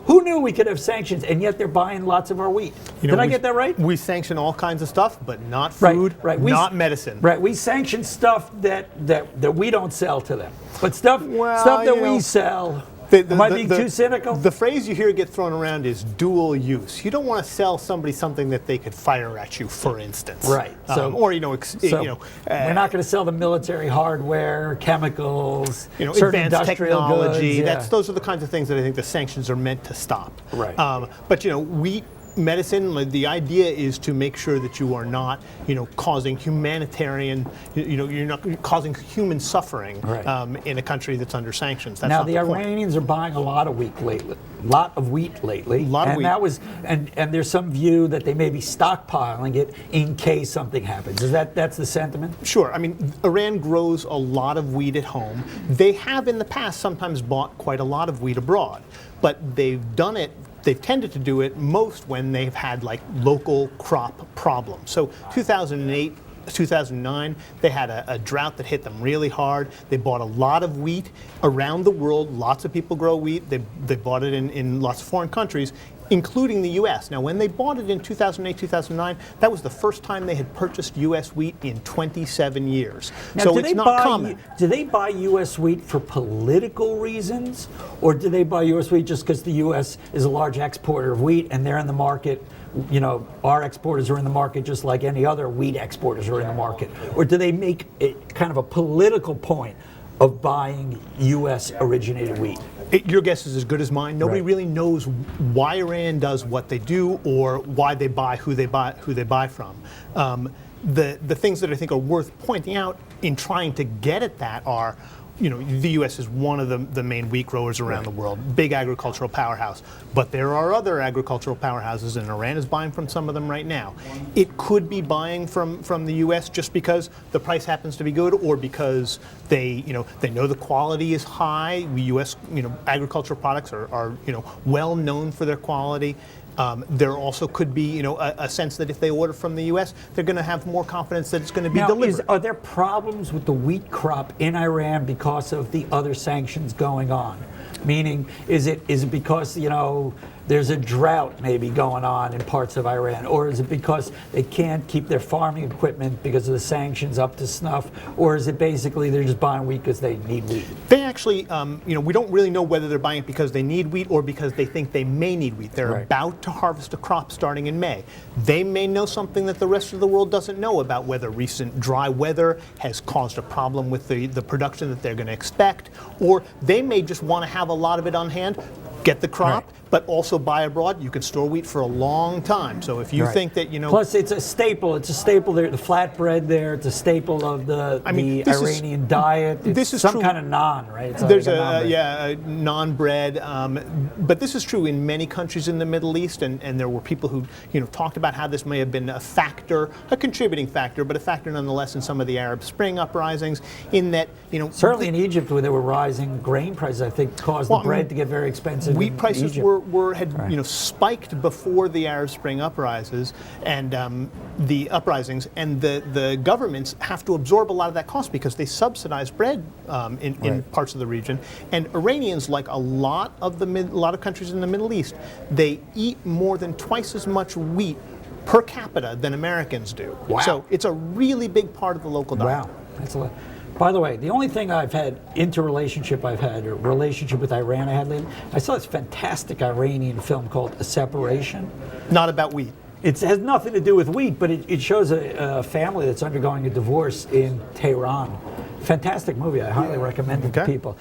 Who knew we could have sanctions, and yet they're buying lots of our wheat? Did I get that right? We sanction all kinds of stuff, but not food, not medicine. Right, we sanction stuff that we don't sell to them. But stuff that we sell, am I being too cynical? The phrase you hear get thrown around is dual use. You don't want to sell somebody something that they could fire at you, for instance. Right. We're not going to sell them military hardware, chemicals, certain advanced industrial technology. goods. Those are the kinds of things that I think the sanctions are meant to stop. Right. But wheat, medicine, the idea is to make sure that you are not, causing humanitarian, you're not causing human suffering in a country that's under sanctions. That's now not the Iranians are buying a lot of wheat lately. And there's some view that they may be stockpiling it in case something happens. That's the sentiment? Sure. I mean, Iran grows a lot of wheat at home. They have in the past sometimes bought quite a lot of wheat abroad, but they've tended to do it most when they've had local crop problems. So 2008, 2009, they had a drought that hit them really hard. They bought a lot of wheat around the world. Lots of people grow wheat. They bought it in lots of foreign countries, including the U.S. Now, when they bought it in 2008, 2009, that was the first time they had purchased U.S. wheat in 27 years. Now, so it's not common. Do they buy U.S. wheat for political reasons, or do they buy U.S. wheat just because the U.S. is a large exporter of wheat and they're in the market? Our exporters are in the market just like any other wheat exporters are in the market. Or do they make it kind of a political point of buying U.S. originated wheat? Your guess is as good as mine. Nobody really knows why Iran does what they do or why they buy who they buy from. The things that I think are worth pointing out in trying to get at that are, the U.S. is one of the main wheat growers around the world, big agricultural powerhouse. But there are other agricultural powerhouses, and Iran is buying from some of them right now. It could be buying from the U.S. just because the price happens to be good, or because they know the quality is high. U.S. agricultural products are well known for their quality. There also could be, a sense that if they order from the U.S., they're going to have more confidence that it's going to be delivered. Are there problems with the wheat crop in Iran because of the other sanctions going on? Meaning, is it because, there's a drought maybe going on in parts of Iran? Or is it because they can't keep their farming equipment because of the sanctions up to snuff? Or is it basically they're just buying wheat because they need wheat? They actually, we don't really know whether they're buying it because they need wheat or because they think they may need wheat. They're about to harvest a crop starting in May. They may know something that the rest of the world doesn't know about whether recent dry weather has caused a problem with the production that they're going to expect, or they may just want to have a lot of it on hand, get the crop, but also buy abroad. You can store wheat for a long time. So if you think that, Plus, it's a staple. It's a staple there. The flatbread there. It's a staple of the Iranian diet. It's this is some true. Kind of naan, right? It's There's like a naan bread. But this is true in many countries in the Middle East, and there were people who talked about how this may have been a contributing factor, but a factor nonetheless in some of the Arab Spring uprisings. In that, certainly in Egypt, where there were rising grain prices, I think caused the bread to get very expensive. Wheat prices had spiked before the Arab Spring uprisings, and the governments have to absorb a lot of that cost because they subsidize bread in parts of the region. And Iranians, like a lot of countries in the Middle East, they eat more than twice as much wheat per capita than Americans do. Wow. So it's a really big part of the local diet. Wow, that's a lot. By the way, the only thing relationship with Iran I had lately, I saw this fantastic Iranian film called A Separation. Not about wheat. It has nothing to do with wheat, but it shows a family that's undergoing a divorce in Tehran. Fantastic movie. I highly recommend it to people.